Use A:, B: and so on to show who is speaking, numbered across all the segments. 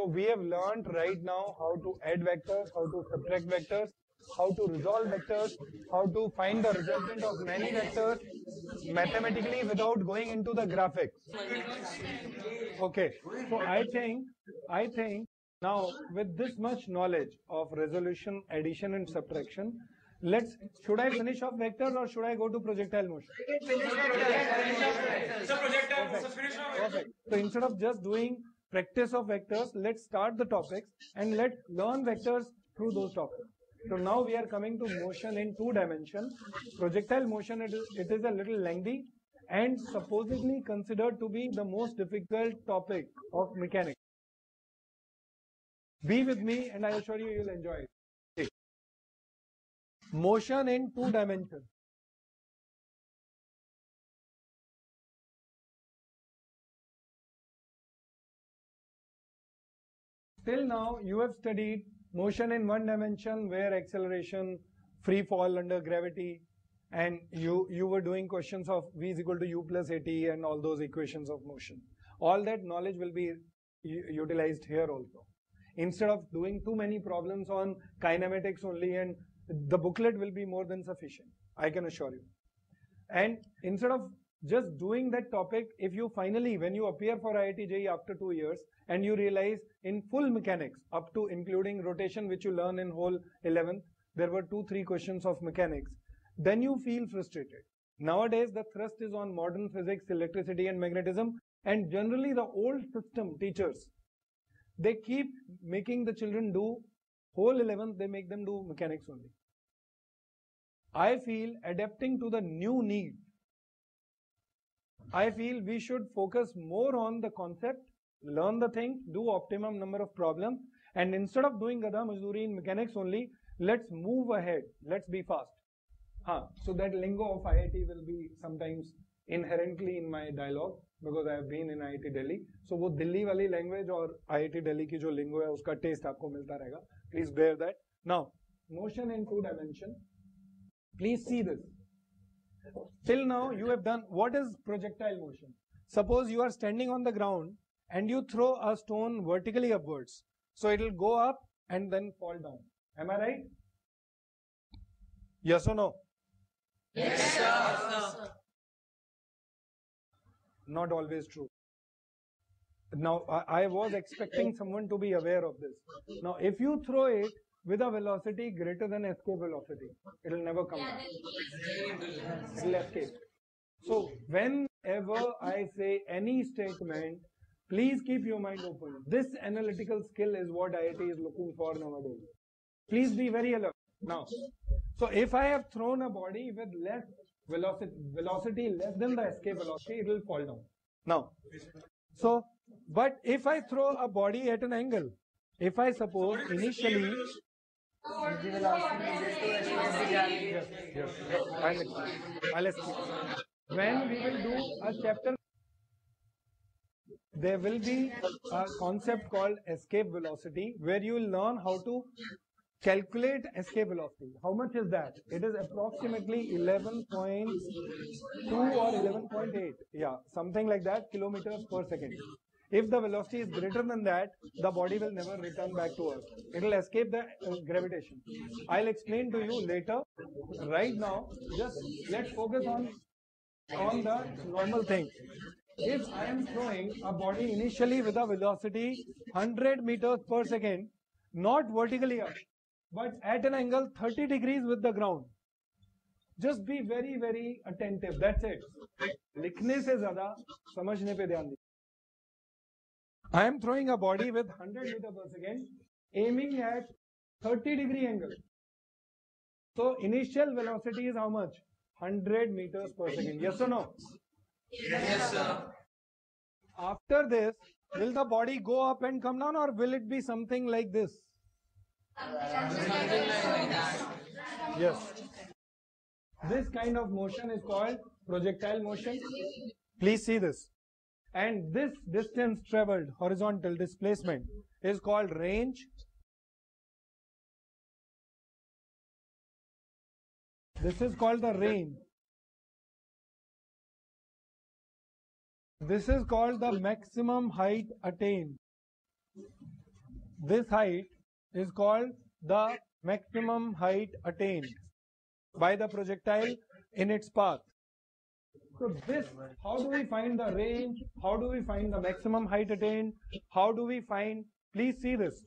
A: So we have learned right now how to add vectors, how to subtract vectors, how to resolve vectors, how to find the resultant of many vectors mathematically without going into the graphics. Okay, so I think now with this much knowledge of resolution, addition and subtraction, should I finish off vectors or should I go to projectile motion? Perfect. So instead of just doing practice of vectors, let's start the topics and let's learn vectors through those topics. So now we are coming to motion in 2 dimensions. Projectile motion, it is a little lengthy and supposedly considered to be the most difficult topic of mechanics. Be with me and I assure you'll enjoy it. Okay. Motion in 2 dimensions. Till now, you have studied motion in 1 dimension where acceleration, free fall under gravity, and you were doing questions of v is equal to u plus at and all those equations of motion. All that knowledge will be utilized here also. Instead of doing too many problems on kinematics only, and the booklet will be more than sufficient, I can assure you. And instead of just doing that topic, if you finally, when you appear for IIT-JEE after 2 years, and you realize in full mechanics, up to including rotation, which you learn in whole 11th, there were 2-3 questions of mechanics, then you feel frustrated. Nowadays, the thrust is on modern physics, electricity and magnetism, and generally the old system teachers, they keep making the children do whole 11th, they make them do mechanics only. I feel adapting to the new need, I feel we should focus more on the concept, learn the thing, do optimum number of problems, and instead of doing Gadha Mazduri in mechanics only, let's move ahead, let's be fast. So that lingo of IIT will be sometimes inherently in my dialogue because I have been in IIT Delhi. So वो दिल्ली वाली language और IIT Delhi की जो lingo है उसका taste आपको मिलता रहेगा. Please bear that. Now, motion in 2 dimensions. Please see this. Till now you have done, what is projectile motion? Suppose you are standing on the ground and you throw a stone vertically upwards. So it will go up and then fall down. Am I right? Yes or no?
B: Yes, sir.
A: Not always true. Now, I was expecting someone to be aware of this. Now, if you throw it with a velocity greater than escape velocity, it will never come back. It will escape. So, whenever I say any statement, please keep your mind open. This analytical skill is what IIT is looking for nowadays. Please be very alert. Now, so if I have thrown a body with less velocity less than the escape velocity, it will fall down. Now, so, but if I throw a body at an angle, if I suppose initially, I'll explain. When we will do a chapter, there will be a concept called escape velocity where you will learn how to calculate escape velocity. How much is that? It is approximately 11.2 or 11.8. Yeah, something like that, kilometers per second. If the velocity is greater than that, the body will never return back to Earth. It will escape the gravitation. I'll explain to you later. Right now, just let's focus on the normal thing. If I am throwing a body initially with a velocity 100 meters per second, not vertically up, but at an angle 30 degrees with the ground, just be very, very attentive. That's it. लिखने से ज़्यादा समझने पे ध्यान दीजिए. I am throwing a body with 100 meters per second, aiming at 30 degree angle. So initial velocity is how much? 100 meters per second. Yes or no?
B: Yes, sir.
A: After this, will the body go up and come down, or will it be something like this? Yes. This kind of motion is called projectile motion. Please see this. And this distance traveled, horizontal displacement, is called range. This is called the range. This is called the maximum height attained. This height is called the maximum height attained by the projectile in its path. So this, how do we find the range? How do we find the maximum height attained? How do we find, please see this.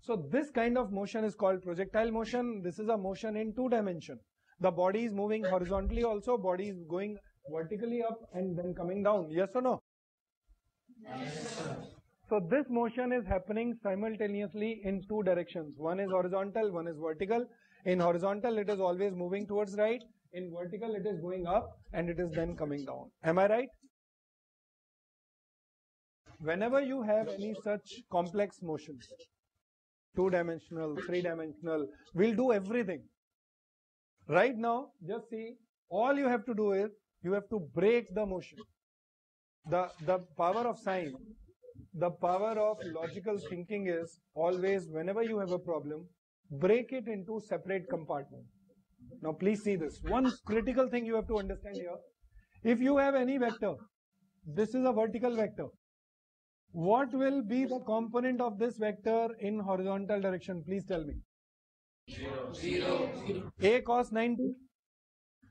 A: So this kind of motion is called projectile motion. This is a motion in 2 dimensions. The body is moving horizontally also, body is going vertically up and then coming down. Yes or no?
B: Yes, sir.
A: So this motion is happening simultaneously in 2 directions. One is horizontal, one is vertical. In horizontal, it is always moving towards right. In vertical, it is going up and it is then coming down. Am I right? Whenever you have any such complex motions, 2-dimensional, 3-dimensional, we'll do everything. Right now, just see, all you have to do is, you have to break the motion. The power of science, the power of logical thinking is always, whenever you have a problem, break it into separate compartments. Now please see this. One critical thing you have to understand here. If you have any vector, this is a vertical vector. What will be the component of this vector in horizontal direction? Please tell me.
B: 0.
A: A cos 90.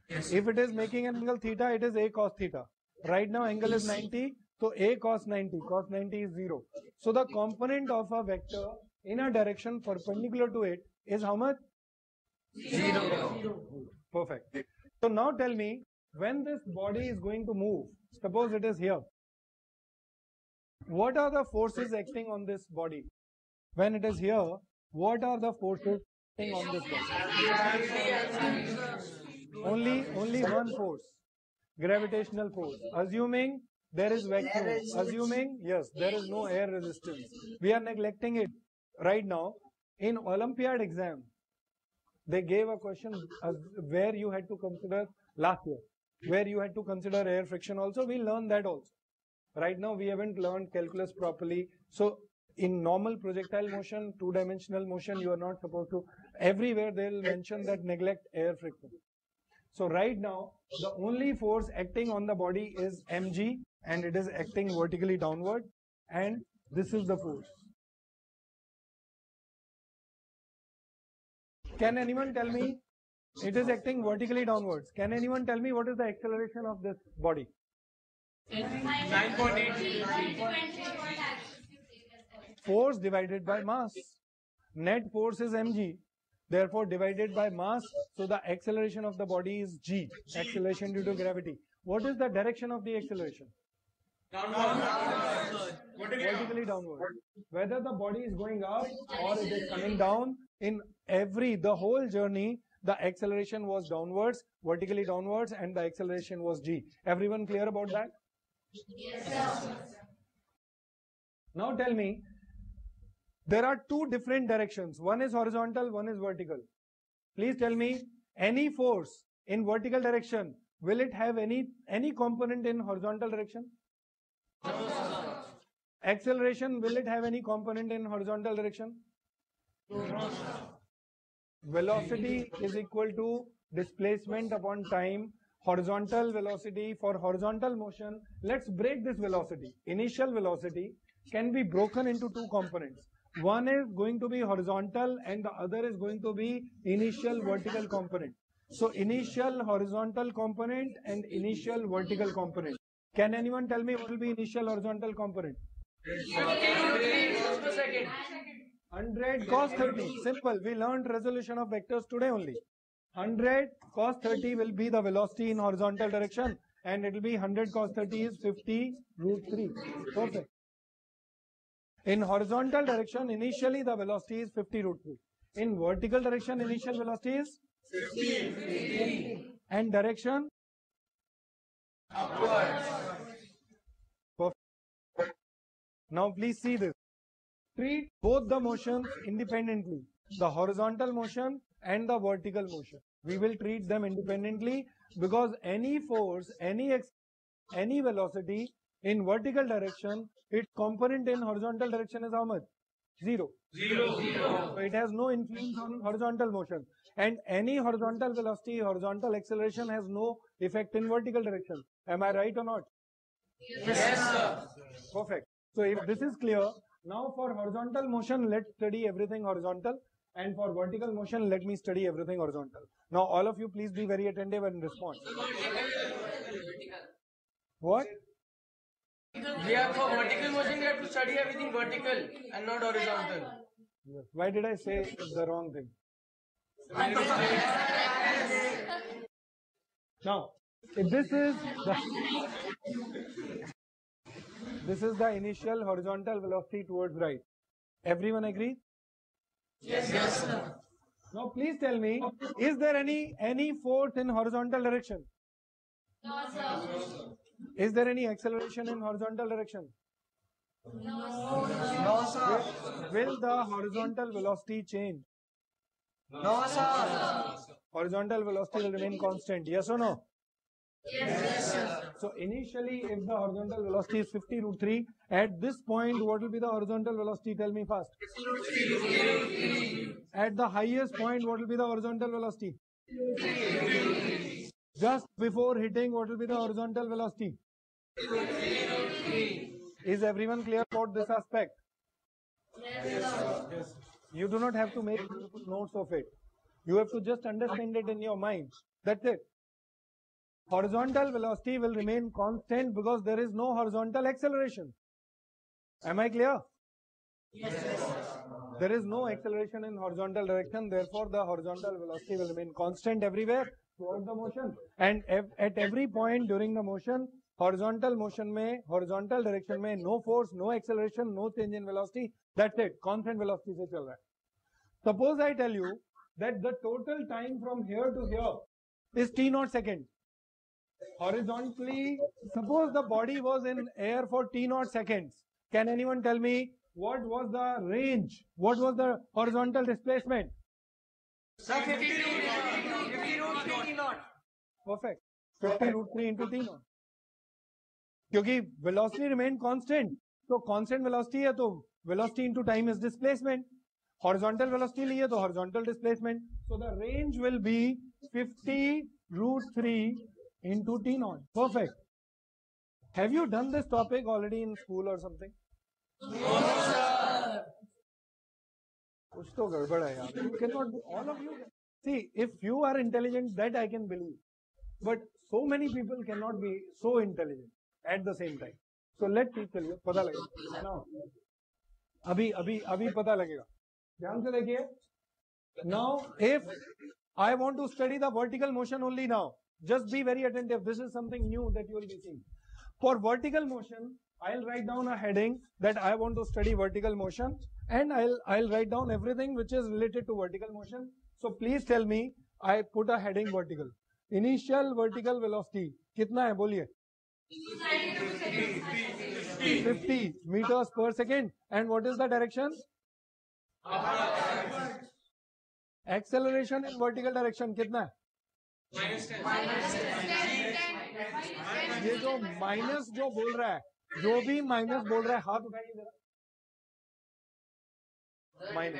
B: Yes.
A: If it is making an angle theta, it is A cos theta. Right now angle is 90, so A cos 90. Cos 90 is 0. So the component of a vector in a direction perpendicular to it is how much?
B: 0.
A: Perfect. So now tell me, when this body is going to move, suppose it is here, what are the forces acting on this body? When it is here, what are the forces acting on this body? Only one force, gravitational force. Assuming there is vacuum, assuming, yes, there is no air resistance. We are neglecting it right now. In Olympiad exam, they gave a question where you had to consider last year, where you had to consider air friction also. We learned that also. Right now we haven't learned calculus properly. So in normal projectile motion, 2-dimensional motion, you are not supposed to, everywhere they will mention that neglect air friction. So right now, the only force acting on the body is mg, and it is acting vertically downward, and this is the force. Can anyone tell me? It is acting vertically downwards. Can anyone tell me what is the acceleration of this body?
B: 9.8.
A: Force divided by mass. Net force is mg. Therefore, divided by mass, so the acceleration of the body is g. Acceleration due to gravity. What is the direction of the acceleration? Vertically downward. Whether the body is going up or it is coming down, in the whole journey, the acceleration was downwards, vertically downwards, and the acceleration was g. Everyone clear about that?
B: Yes, sir.
A: Now tell me, there are 2 different directions. One is horizontal, one is vertical. Please tell me, any force in vertical direction, will it have any component in horizontal direction?
B: No, sir.
A: Acceleration, will it have any component in horizontal direction?
B: No, sir.
A: Velocity is equal to displacement upon time. Horizontal velocity for horizontal motion. Let's break this velocity. Initial velocity can be broken into 2 components. One is going to be horizontal and the other is going to be initial vertical component. So initial horizontal component and initial vertical component. Can anyone tell me what will be initial horizontal component? 100 cos 30. Simple. We learned resolution of vectors today only. 100 cos 30 will be the velocity in horizontal direction, and it will be 100 cos 30 is 50 root 3. Perfect. In horizontal direction, initially the velocity is 50 root 3. In vertical direction, initial velocity is
B: 50.
A: And direction?
B: Upwards.
A: Perfect. Now please see this. Treat both the motions independently, the horizontal motion and the vertical motion. We will treat them independently because any force, any velocity in vertical direction, its component in horizontal direction is how much? 0.
B: 0.
A: So it has no influence on horizontal motion. And any horizontal velocity, horizontal acceleration has no effect in vertical direction. Am I right or not?
B: Yes, sir.
A: Perfect. So if this is clear, Now for horizontal motion, let's study everything horizontal. And for vertical motion, let me study everything horizontal. Now all of you please be very attentive and respond. What?
B: Yeah, for vertical motion, you have to study everything vertical and not horizontal.
A: Yes. Why did I say the wrong thing? Now, if this is the initial horizontal velocity towards right. Everyone agree?
B: Yes, sir.
A: Now please tell me, is there any force in horizontal direction?
C: No, sir.
A: Is there any acceleration in horizontal direction?
B: No, sir.
A: Will the horizontal velocity change?
B: No, sir.
A: Horizontal velocity will remain constant, yes or no?
C: Yes, sir.
A: So initially, if the horizontal velocity is 50 root 3, at this point, what will be the horizontal velocity? Tell me fast. At the highest point, what will be the horizontal velocity? Just before hitting, what will be the horizontal velocity? Is everyone clear about this aspect?
C: Yes, sir.
A: Yes. You do not have to make notes of it. You have to just understand it in your mind. That's it. Horizontal velocity will remain constant because there is no horizontal acceleration. Am I clear?
C: Yes, sir.
A: There is no acceleration in horizontal direction, therefore the horizontal velocity will remain constant everywhere throughout the motion. And at every point during the motion, horizontal direction में no force, no acceleration, no change in velocity. That's it. Constant velocity से चल रहा है. Suppose I tell you that the total time from here to here is t0 seconds. Horizontally, suppose the body was in air for t0 seconds. Can anyone tell me what was the range? What was the horizontal displacement?
B: Sir, 50 root 3 not.
A: Perfect. 50 root 3 into t0. क्योंकि velocity remain constant. तो constant velocity है तो velocity into time is displacement. Horizontal velocity लिए तो horizontal displacement. So the range will be 50 root 3 into t0. Perfect. Have you done this topic already in school or something?
B: No, sir.
A: कुछ तो गड़बड़ है यार. You cannot, all of you. See, if you are intelligent, that I can believe. But so many people cannot be so intelligent at the same time. So let me tell you, पता लगेगा. Now, अभी पता लगेगा. ध्यान से देखिए. Now, if I want to study the vertical motion only now, just be very attentive. This is something new that you will be seeing. For vertical motion, I'll write down a heading that I want to study vertical motion, and I'll write down everything which is related to vertical motion. So please tell me, I put a heading vertical. Initial vertical velocity कितना है बोलिए? 50 meters per second. And what is the direction? Acceleration in vertical direction कितना है? ये जो minus जो बोल रहा है, जो भी माइनस बोल रहा है, हाथ उठाइए जरा. Minus.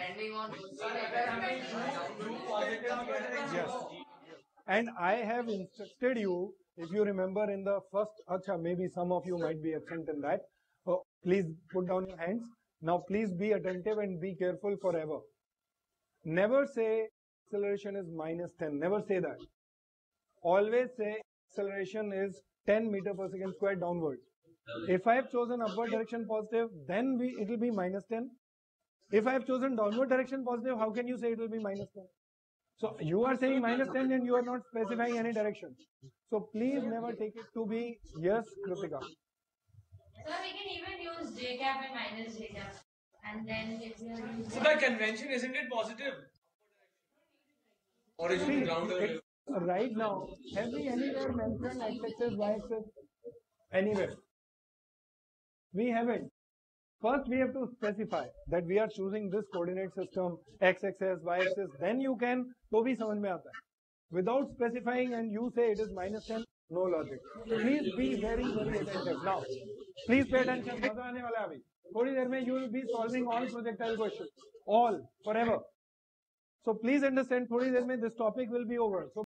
A: Yes. And I have instructed you, if you remember in the first, maybe some of you might be absent in that. Oh, please put down your hands. Now please be attentive and be careful forever. Never say acceleration is minus 10. Never say that. Always say acceleration is 10 meter per second square downward. If I have chosen upward direction positive, then it will be minus 10. If I have chosen downward direction positive, how can you say it will be minus 10? So you are saying minus 10 and you are not specifying any direction. So please never take it to be yes, Kritika.
C: Sir, we can even use J cap and minus J cap. And then if you are using...
B: So by convention, isn't it positive? Or is it ground level?
A: Right now, have we anywhere mentioned x-axis, y-axis? Anywhere? We haven't. First, we have to specify that we are choosing this coordinate system, x-axis, y-axis. Then you can, तो भी समझ में आता है. Without specifying and you say it is minus 10, no logic. Please be very, very attentive. Now, please pay attention. मजा आने वाला है अभी. थोड़ी देर में you will be solving all projectile questions. All, forever. So please understand, थोड़ी देर में this topic will be over. So